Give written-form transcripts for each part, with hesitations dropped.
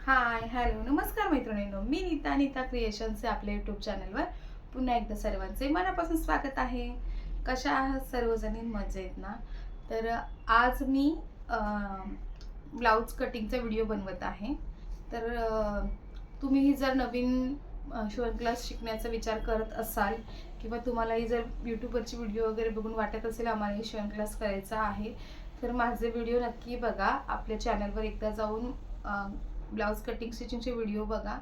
Hi hello नमस्कार मैत्रिणींनो, मी नीता क्रिएशनचे आपल्या यूट्यूब चॅनलवर पुन्हा एकदा सर्वांचे मनापासून स्वागत आहे. कशा आहात सर्वजणी? मजेत ना? तर आज मी ब्लाऊज कटिंगचा व्हिडिओ बनवत आहे. तर तुम्हीही जर नवीन शिवण क्लास शिकण्याचा विचार करत असाल किंवा तुम्हालाही जर यूट्यूबवरची व्हिडिओ वगैरे बघून वाटत असेल आम्हालाही शिवण क्लास करायचा आहे, तर माझे व्हिडिओ नक्की बघा. आपल्या चॅनलवर एकदा जाऊन ब्लाऊज कटिंग स्टिचिंगचे व्हिडिओ बघा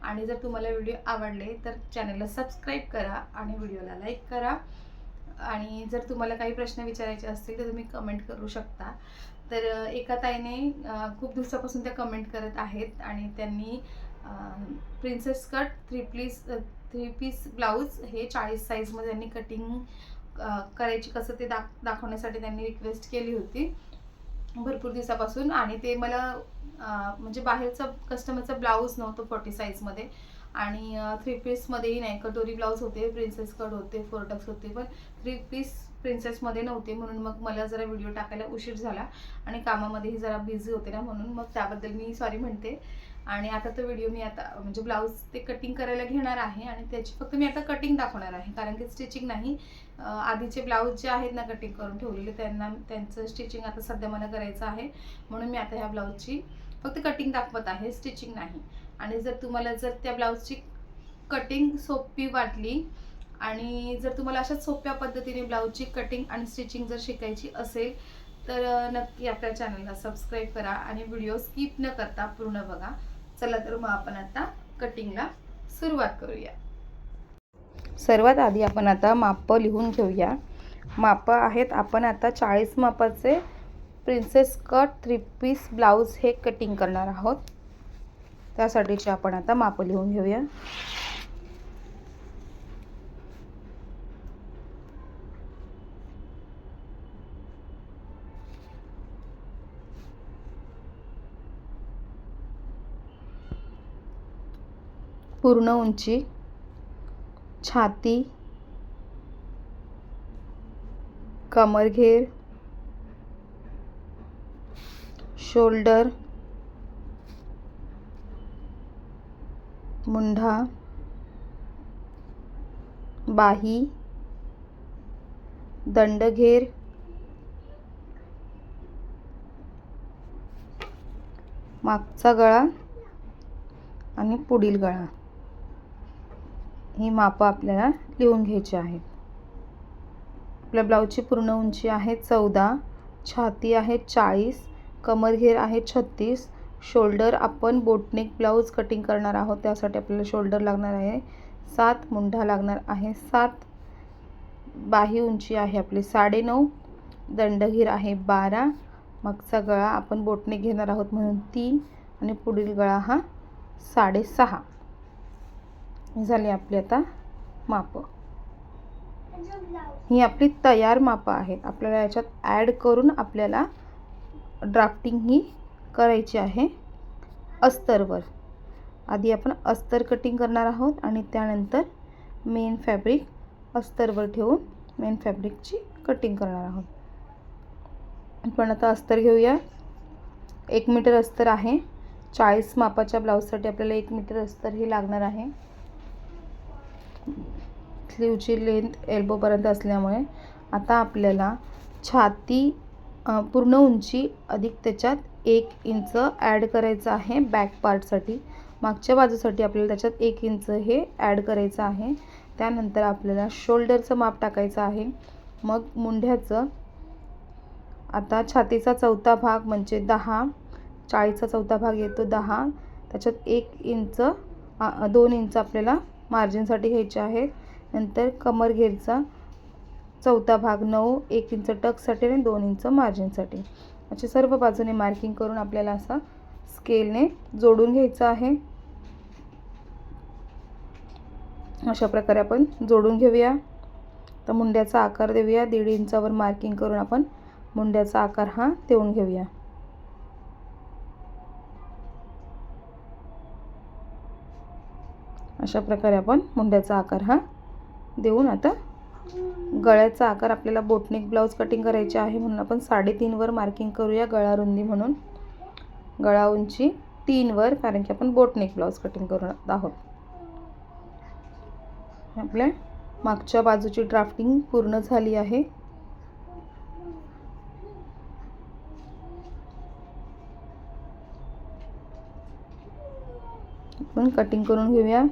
आणि जर तुम्हाला व्हिडिओ आवडले तर चॅनलला सबस्क्राईब करा आणि व्हिडिओला लाईक करा. आणि जर तुम्हाला काही प्रश्न विचारायचे असतील तर तुम्ही कमेंट करू शकता. तर एका ताईने खूप दिवसापासून त्या कमेंट करत आहेत आणि त्यांनी princess cut three piece blouse हे 40 साईजमध्ये त्यांनी कटिंग करायची कसं ते दाखवण्यासाठी त्यांनी रिक्वेस्ट केली होती भरपूर दिवसापासून. आणि ते मला म्हणजे बाहेरचा कस्टमरचा ब्लाऊज नव्हतं 40 साईजमध्ये आणि 3 पीसमध्येही नाही. कटोरी ब्लाऊज होते, प्रिन्सेस कट होते, 4 टक्स होते, पण 3 पीस प्रिन्सेसमध्ये नव्हते. म्हणून मग मला जरा व्हिडिओ टाकायला उशीर झाला आणि कामामध्येही जरा बिझी होते ना, म्हणून मग त्याबद्दल मी सॉरी म्हणते. आणि आता तो व्हिडिओ मी आता म्हणजे ब्लाऊज ते कटिंग करायला घेणार आहे आणि त्याची फक्त मी आता कटिंग दाखवणार आहे, कारण की स्टिचिंग नाही. आधीचे ब्लाऊज जे आहेत ना कटिंग करून ठेवलेले त्यांचं स्टिचिंग आता सध्या मला करायचं आहे. म्हणून मी आता ह्या ब्लाऊजची फक्त कटिंग दाखवत आहे, स्टिचिंग नाही. आणि जर तुम्हाला त्या ब्लाऊजची कटिंग सोपी वाटली आणि जर तुम्हाला अशाच सोप्या पद्धतीने ब्लाऊजची कटिंग आणि स्टिचिंग जर शिकायची असेल तर नक्की आपल्या चॅनलला सबस्क्राईब करा आणि व्हिडिओ स्किप न करता पूर्ण बघा. चला तर मग आपण आता कटिंगला सुरुवात करूया. सर्वात आधी आपण आता माप लिहून घेऊया. माप आहेत आपण आता 40 मापाचे प्रिन्सेस कट 3 पीस ब्लाऊज हे कटिंग करणार आहोत. त्यासाठीचे आपण आता माप लिहून घेऊया. पूर्ण उंची, छाती, कमरघेर, शोल्डर, मुंढा, बाही, दंडघेर, मागचा गळा आणि पुढील गळा ही मापं आपल्याला लिहून घ्यायची आहेत. आपल्या ब्लाऊजची पूर्ण उंची आहे 14, छाती आहे 40, कमरघेर आहे 36, शोल्डर आपण बोटनेक ब्लाऊज कटिंग करणार आहोत त्यासाठी आपल्याला शोल्डर लागणार आहे 7, मुंढा लागणार आहे 7, बाही उंची आहे आपली 9.5, दंडघेर आहे 12, मागचा गळा आपण बोटनेक घेणार आहोत म्हणून 3 आणि पुढील गळा हा 6.5. झाली आपली आता माप. ही आपली तयार मापं आहेत. आपल्याला याच्यात ॲड करून आपल्याला ड्राफ्टिंग ही करायची आहे अस्तरवर. आधी आपण अस्तर कटिंग करणार आहोत आणि त्यानंतर मेन फॅब्रिक अस्तरवर ठेवून मेन फॅब्रिकची कटिंग करणार आहोत. आपण आता अस्तर घेऊया. 1 मीटर अस्तर आहे. 40 मापाच्या ब्लाऊजसाठी आपल्याला 1 मीटर अस्तर हे लागणार आहे. स्लीवची लेंथ एल्बोपर्यंत असल्यामुळे आता आपल्याला छाती पूर्ण उंची अधिक त्याच्यात 1 इंच ॲड करायचं आहे बॅक पार्टसाठी. मागच्या बाजूसाठी आपल्याला त्याच्यात 1 इंच हे ॲड करायचं आहे. त्यानंतर आपल्याला शोल्डरचं माप टाकायचं आहे. मग मुंढ्याचं आता छातीचा चौथा भाग म्हणजे 10, 40चा चौथा भाग येतो 10, त्याच्यात 1 इंच 2 इंच आपल्याला मार्जिनसाठी घ्यायचे आहे. नंतर कमरघेरचा चौथा भाग 9, 1 इंच टक्ससाठी आणि 2 इंच मार्जिनसाठी. असे सर्व बाजूने मार्किंग करून आपल्याला असा स्केलने जोडून घ्यायचं आहे. अशा प्रकारे आपण जोडून घेऊया. तर मुंड्याचा आकार देऊया. 1.5 इंचावर मार्किंग करून आपण मुंड्याचा आकार हा देऊन घेऊया. अशा प्रकारे आपण मुंड्याचा आकार हा देऊन आता गळ्याचा आकार आपल्याला बोटनेक ब्लाऊज कटिंग करायचे आहे म्हणून आपण 3.5 वर मार्किंग करूया गळा रुंदी म्हणून. गळा उंची 3वर, कारण की आपण बोटनेक ब्लाऊज कटिंग करत आहोत. आपल्या मागच्या बाजूची ड्राफ्टिंग पूर्ण झाली आहे. आपण कटिंग करून घेऊया.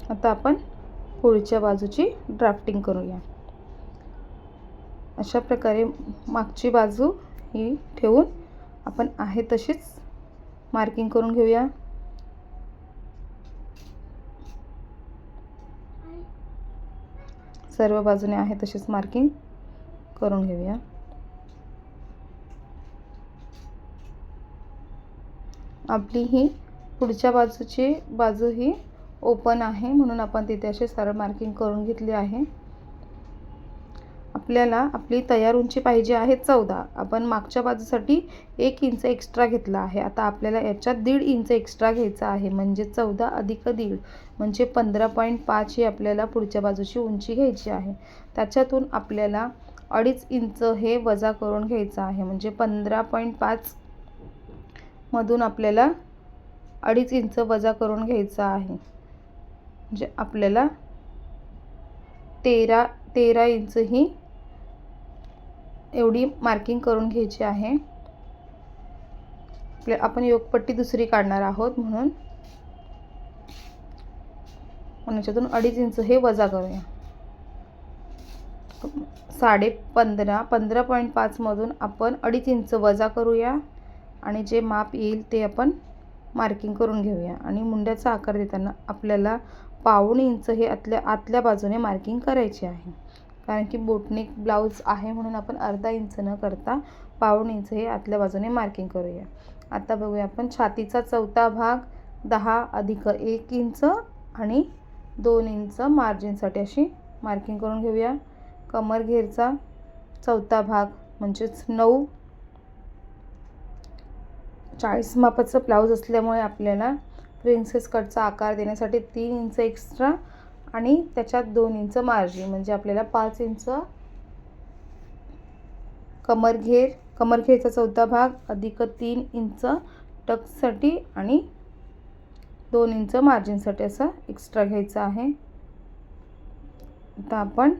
आता आपण पुढच्या बाजूची ड्राफ्टिंग करूया. अशा प्रकारे मागची बाजू ही ठेवून आपण आहे तशीच मार्किंग करून घेऊया. सर्व बाजूने आहे तशीच मार्किंग करून घेऊया. आपली ही पुढच्या बाजूची बाजू ही ओपन आहे, म्हणून आपण तिथे असे सरळ मार्किंग करून घेतली आहे. आपल्याला आपली तयार उंची पाहिजे आहे 14. आपण मागच्या बाजूसाठी 1 इंच एक्स्ट्रा घेतला आहे. आता आपल्याला याच्यात 1.5 इंच एक्स्ट्रा घ्यायचा आहे, म्हणजे 14 अधिक 1.5 म्हणजे 15.5 ही आपल्याला पुढच्या बाजूची उंची घ्यायची आहे. त्याच्यातून आपल्याला 2.5 इंच हे वजा करून घ्यायचं आहे, म्हणजे 15.5 मधून आपल्याला 2.5 इंच वजा करून घ्यायचं आहे. म्हणजे आपल्याला 13 इंच ही एवढी मार्किंग करून घ्यायची आहे. आपण योगपट्टी दुसरी काढणार आहोत, म्हणून याच्यातून 2.5 इंच हे वजा करूया. 15.5 मधून आपण 2.5 इंच वजा करूया आणि जे माप येईल ते आपण मार्किंग करून घेऊया. आणि मुंड्याचा आकार देताना आपल्याला 1.5 इंच हे आतल्या बाजूने मार्किंग करायचे आहे, कारण की बोटनेक ब्लाऊज आहे, म्हणून आपण अर्धा इंच न करता 1.5 इंच हे आतल्या बाजूने मार्किंग करूया. आता बघूया आपण छातीचा चौथा भाग 10 अधिक 1 इंच आणि 2 इंच मार्जिनसाठी अशी मार्किंग करून घेऊया. कमर घेरचा चौथा भाग म्हणजेच 9. 40 मापाचं ब्लाऊज असल्यामुळे आपल्याला प्रिन्सेस कटचा आकार देण्यासाठी 3 इंच एक्स्ट्रा आणि त्याच्यात 2 इंच मार्जिन, म्हणजे आपल्याला 5 इंच कमरघेरचा चौथा भाग अधिक 3 इंच टक्ससाठी आणि 2 इंच मार्जिनसाठी असं एक्स्ट्रा घ्यायचं आहे. आता आपण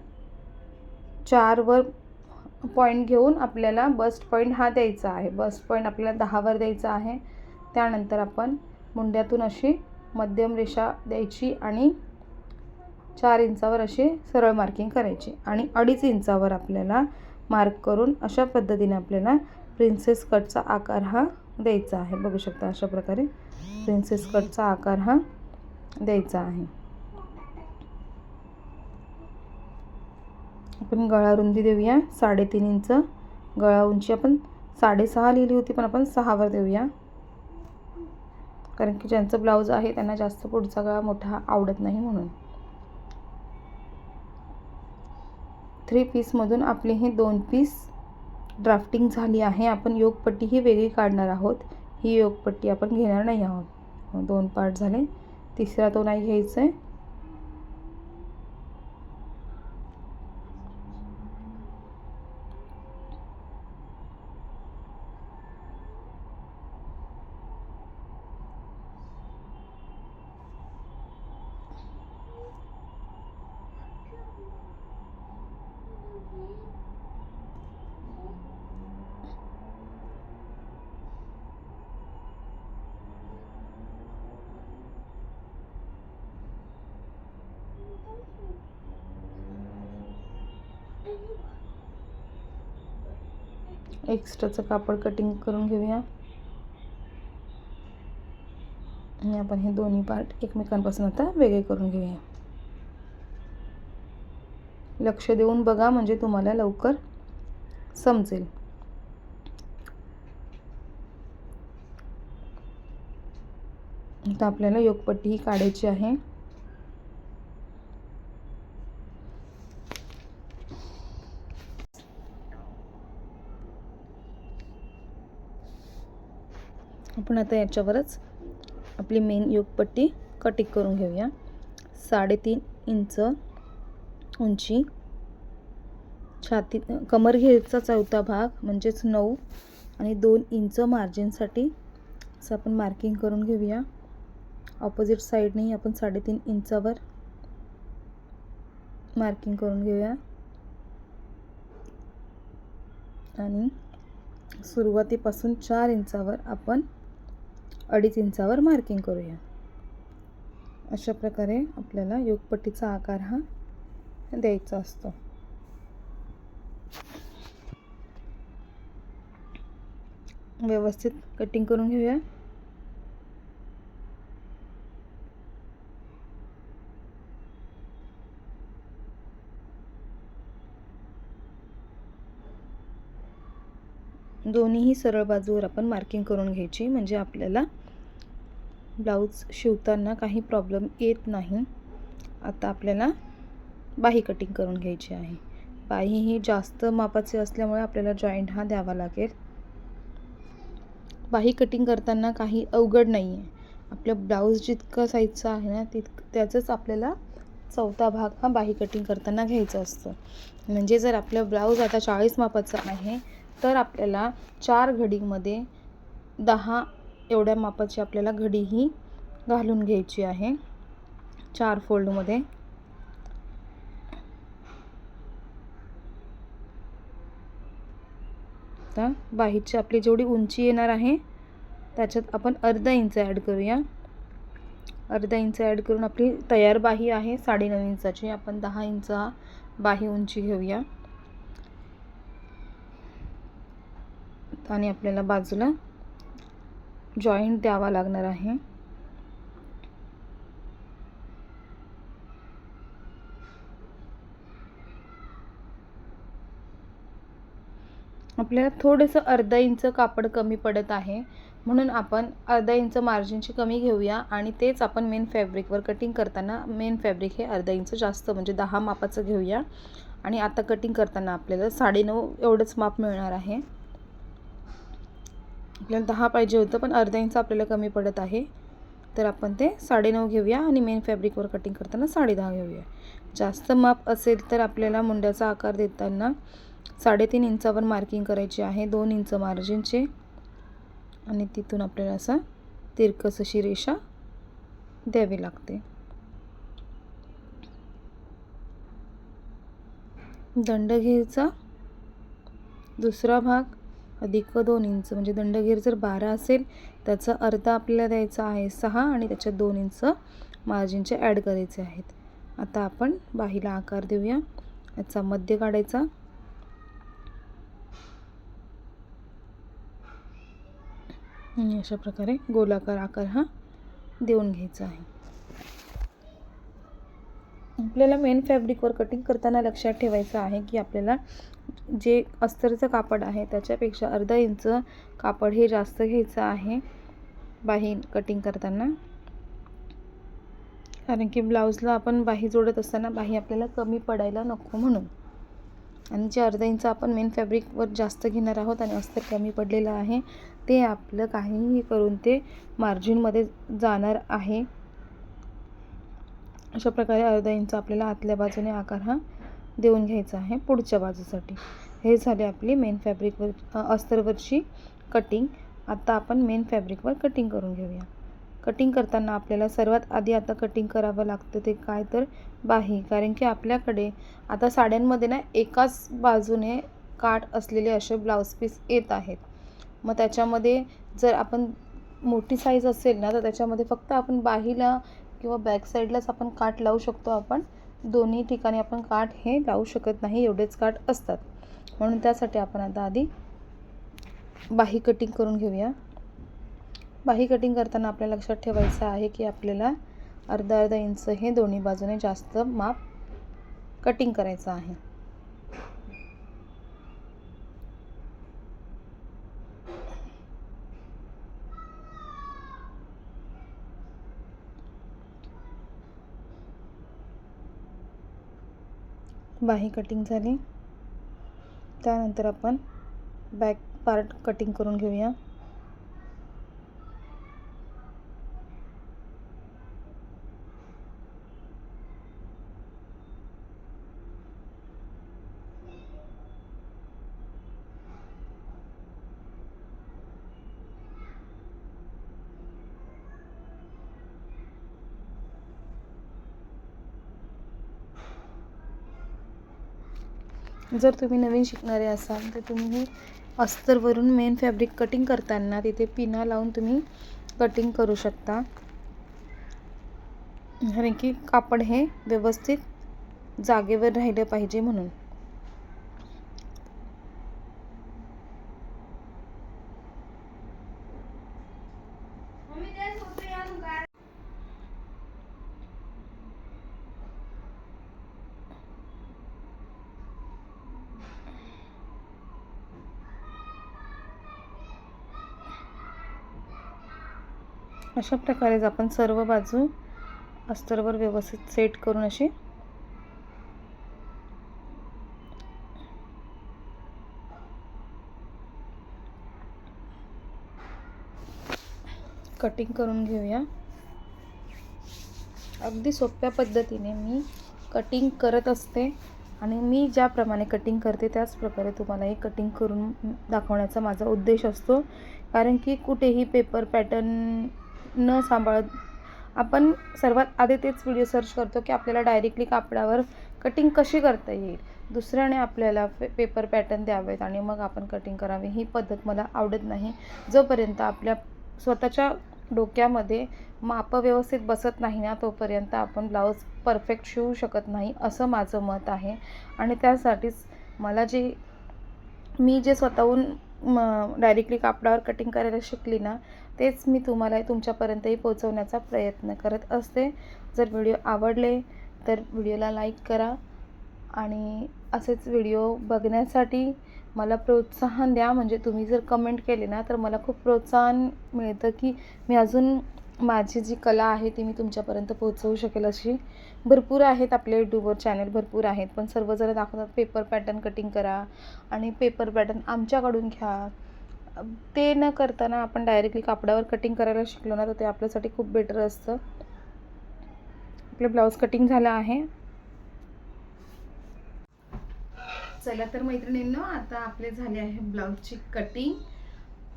4 वर पॉईंट घेऊन आपल्याला बस्ट पॉईंट हा द्यायचा आहे. बस्ट पॉईंट आपल्याला 10 वर द्यायचा आहे. त्यानंतर आपण मुंड्यातून अशी मध्यम रेषा द्यायची आणि 4 इंचावर अशी सरळ मार्किंग करायची आणि 2.5 इंचावर आपल्याला मार्क करून अशा पद्धतीने आपल्याला प्रिन्सेस कटचा आकार हा द्यायचा आहे. बघू शकता अशा प्रकारे प्रिन्सेस कटचा आकार हा द्यायचा आहे. आपण गळा रुंदी देऊया 3.5 इंच. गळा उंची आपण 6.5 लिहिली होती, पण आपण 6 वर देऊया, कारण की ज्यांचं ब्लाऊज आहे त्यांना जास्त पुढचा गळा मोठा आवडत नाही, म्हणून. 3 पीसमधून आपली ही 2 पीस ड्राफ्टिंग झाली आहे. आपण योगपट्टी ही वेगळी काढणार आहोत. ही योगपट्टी आपण घेणार नाही आहोत. 2 पार्ट झाले, तिसरा तो नाही घ्यायचा आहे. एक्स्ट्राचं कापड कटिंग करून घेऊया आणि आपण हे दोन्ही पार्ट एकमेकांपासून आता वेगळे करून घेऊया. लक्ष देऊन बघा, म्हणजे तुम्हाला लवकर समजेल. आता आपल्याला योगपट्टी ही काढायची आहे. आपण आता याच्यावरच आपली मेन योगपट्टी कटिंग करून घेऊया. 3.5 इंच उंची, छाती कमर घेरचा चौथा भाग म्हणजेच 9 आणि 2 इंच मार्जिनसाठी असं आपण मार्किंग करून घेऊया. ऑपोजिट साईडने आपण 3.5 इंचावर मार्किंग करून घेऊया आणि सुरुवातीपासून 4 इंचावर आपण 2.5 इंचावर मार्किंग करूया. अशा प्रकारे आपल्याला योगपट्टीचा आकार हा द्यायचा असतो. व्यवस्थित कटिंग करून घेऊया. दोन्हीही सरळ बाजूवर आपण मार्किंग करून घ्यायची, म्हणजे आपल्याला ब्लाऊज शिवताना काही प्रॉब्लेम येत नाही. आता आपल्याला बाही कटिंग करून घ्यायची आहे. बाही ही जास्त मापाची असल्यामुळे आपल्याला जॉईंट हा द्यावा लागेल. बाही कटिंग करताना काही अवघड नाही आहे. आपलं ब्लाऊज जितकं साईजचं आहे ना त्याचंच आपल्याला चौथा भाग हा बाही कटिंग करताना घ्यायचा असतो. म्हणजे जर आपलं ब्लाऊज आता 40 मापाचं आहे तर आपल्याला 4 घडीमध्ये 10 एवढ्या मापाची आपल्याला घडी ही घालून घ्यायची आहे 4 फोल्डमध्ये. आता बाहीची आपली जेवढी उंची येणार आहे त्याच्यात आपण अर्धा इंच ॲड करूया. अर्धा इंच ॲड करून आपली तयार बाही आहे 9.5 इंचाची. आपण 10 इंच बाही उंची घेऊया आणि आपल्याला बाजूला जॉईंट द्यावा लागणार आहे. आपल्याला थोडंसं अर्धा इंच कापड कमी पडत आहे म्हणून आपण अर्धा इंच मार्जिनची कमी घेऊया आणि तेच आपण मेन फॅब्रिकवर कटिंग करताना मेन फॅब्रिक हे अर्धा इंच जास्त म्हणजे 10 मापाचं घेऊया. आणि आता कटिंग करताना आपल्याला 9.5 एवढंच माप मिळणार आहे. आपल्याला 10 पाहिजे होतं पण अर्धा इंच आपल्याला कमी पडत आहे तर आपण ते 9.5 घेऊया आणि मेन फॅब्रिकवर कटिंग करताना 10.5 घेऊया. जास्त माप असेल तर आपल्याला मुंड्याचा आकार देताना 3.5 इंचावर मार्किंग करायची आहे 2 इंच मार्जिनचे आणि तिथून आपल्याला असं तिरकस अशी रेषा द्यावी लागते. दंडघेरचा दुसरा भाग अधिक 2 इंच म्हणजे दंडघेर जर 12 असेल त्याचा अर्धा आपल्याला द्यायचा आहे 6 आणि त्याच्यात 2 इंच मार्जिनचे ॲड करायचे आहेत. आता आपण बाहीला आकार देऊया. याचा मध्य काढायचा आणि अशा प्रकारे गोलाकार आकार हा देऊन घ्यायचा आहे. आपल्याला मेन फॅब्रिकवर कटिंग करताना लक्षात ठेवायचं आहे की आपल्याला जे अस्तरचं कापड आहे त्याच्यापेक्षा अर्धा इंच कापड हे जास्त घ्यायचं आहे बाही कटिंग करताना, कारण की ब्लाऊजला आपण बाही जोडत असताना बाही आपल्याला कमी पडायला नको म्हणून. आणि जे अर्धा इंच आपण मेन फॅब्रिकवर जास्त घेणार आहोत आणि अस्तर कमी पडलेलं आहे ते आपलं काहीही करून ते मार्जिनमध्ये जाणार आहे. अशा प्रकारे अर्धा इंच आपल्याला आतल्या बाजूने आकार हा देऊन घ्यायचा आहे पुढच्या बाजूसाठी. हे झाले आपली मेन फॅब्रिकवर अस्तरवरची कटिंग. आता आपण मेन फॅब्रिकवर कटिंग करून घेऊया. कटिंग करताना आपल्याला सर्वात आधी आता कटिंग करावं लागतं ते काय तर बाही, कारण की आपल्याकडे आता साड्यांमध्ये ना एकाच बाजूने काठ असलेले असे ब्लाऊज पीस येत आहेत. मग त्याच्यामध्ये जर आपण मोठी साईज असेल ना तर त्याच्यामध्ये फक्त आपण बाहीला किंवा बॅक साईडलाच आपण काठ लावू शकतो. आपण दोन्ही ठिकाणी आपण काठ हे लावू शकत नाही, एवढेच काठ असतात. म्हणून त्यासाठी आपण आता आधी बाही कटिंग करून घेऊया. बाही कटिंग करताना आपल्याला लक्षात ठेवायचं आहे की आपल्याला अर्धा इंच हे दोन्ही बाजूने जास्त माप कटिंग करायचं आहे. बाही कटिंग झाली त्यानंतर आपण बॅक पार्ट कटिंग करून घेऊया. जर तुम्ही नवीन शिकणारे असाल तर तुम्ही अस्तरवरून मेन फॅब्रिक कटिंग करताना तिथे पिना लावून तुम्ही कटिंग करू शकता, कारण की कापड हे व्यवस्थित जागेवर राहिलं पाहिजे म्हणून. अशा प्रकारे आपण सर्व बाजू अस्तरवर व्यवस्थित सेट करून अशी कटिंग करून घेऊया. अगदी सोप्या पद्धतीने मी कटिंग करत असते आणि मी ज्याप्रमाणे कटिंग करते त्याच प्रकारे तुम्हालाही कटिंग करून दाखवण्याचा माझा उद्देश असतो. कारण की कुठेही पेपर पॅटर्न न सांभाळत आपण सर्वात आधी तेच व्हिडिओ सर्च करतो की आपल्याला डायरेक्टली कापडावर कटिंग कशी करता येईल. दुसऱ्याने आपल्याला पेपर पॅटर्न द्यावेत आणि मग आपण कटिंग करावी, ही पद्धत मला आवडत नाही. जोपर्यंत आपल्या स्वतःच्या डोक्यामध्ये माप व्यवस्थित बसत नाही ना, तोपर्यंत आपण ब्लाऊज परफेक्ट शिवू शकत नाही, असं माझं मत आहे. आणि त्यासाठीच मला मी जे स्वतःहून डायरेक्टली कापडावर कटिंग करायला शिकली ना, तेच मी तुम्हाला तुमच्यापर्यंतही पोहोचवण्याचा प्रयत्न करत असते. जर व्हिडिओ आवडले तर व्हिडिओला लाईक करा आणि असेच व्हिडिओ बघण्यासाठी मला प्रोत्साहन द्या. म्हणजे तुम्ही जर कमेंट केली ना तर मला खूप प्रोत्साहन मिळतं की मी अजून माझी जी कला आहे ती मी तुमच्यापर्यंत पोहोचवू शकेल. अशी भरपूर आहेत आपल्या यूट्यूबवर चॅनल भरपूर आहेत, पण सर्वजण दाखवतात पेपर पॅटर्न कटिंग करा आणि पेपर पॅटर्न आमच्याकडून घ्या. ते न करताना आपण डायरेक्टली कापडावर कटिंग करायला शिकलो ना तर ते आपल्यासाठी खूप बेटर असतं. आपलं ब्लाऊज कटिंग झालं आहे. चला तर मैत्रिणींनो, आता आपले झाले आहे ब्लाऊजची कटिंग.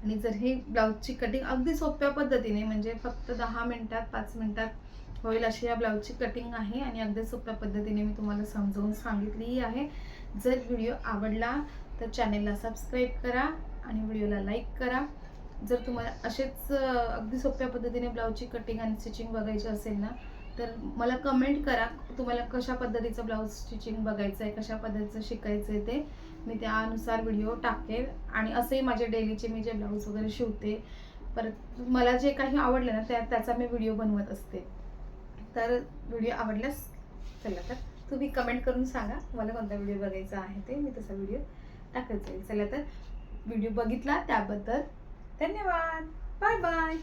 आणि जर हे ब्लाऊजची कटिंग अगदी सोप्या पद्धतीने म्हणजे फक्त 10 मिनिटात 5 मिनिटात होईल अशी या ब्लाऊजची कटिंग आहे आणि अगदी सोप्या पद्धतीने मी तुम्हाला समजावून सांगितली आहे. जर व्हिडिओ आवडला तर चॅनेलला सबस्क्राईब करा आणि व्हिडिओला लाईक करा. जर तुम्हाला असेच अगदी सोप्या पद्धतीने ब्लाऊजची कटिंग आणि स्टिचिंग बघायची असेल ना तर मला कमेंट करा तुम्हाला कशा पद्धतीचं ब्लाऊज स्टिचिंग बघायचं आहे, कशा पद्धतीचं शिकायचं आहे. ते मी त्यानुसार व्हिडिओ टाकेल. आणि असे माझे डेलीचे मी जे ब्लाऊज वगैरे शिवते, परत मला जे काही आवडलं ना त्याचा मी व्हिडिओ बनवत असते. तर व्हिडिओ आवडल्यास चला तर तुम्ही कमेंट करून सांगा मला कोणता व्हिडिओ बघायचा आहे ते, मी तसा व्हिडिओ टाकत जाईल. चला तर व्हिडिओ बघितला त्याबद्दल धन्यवाद. Bye bye.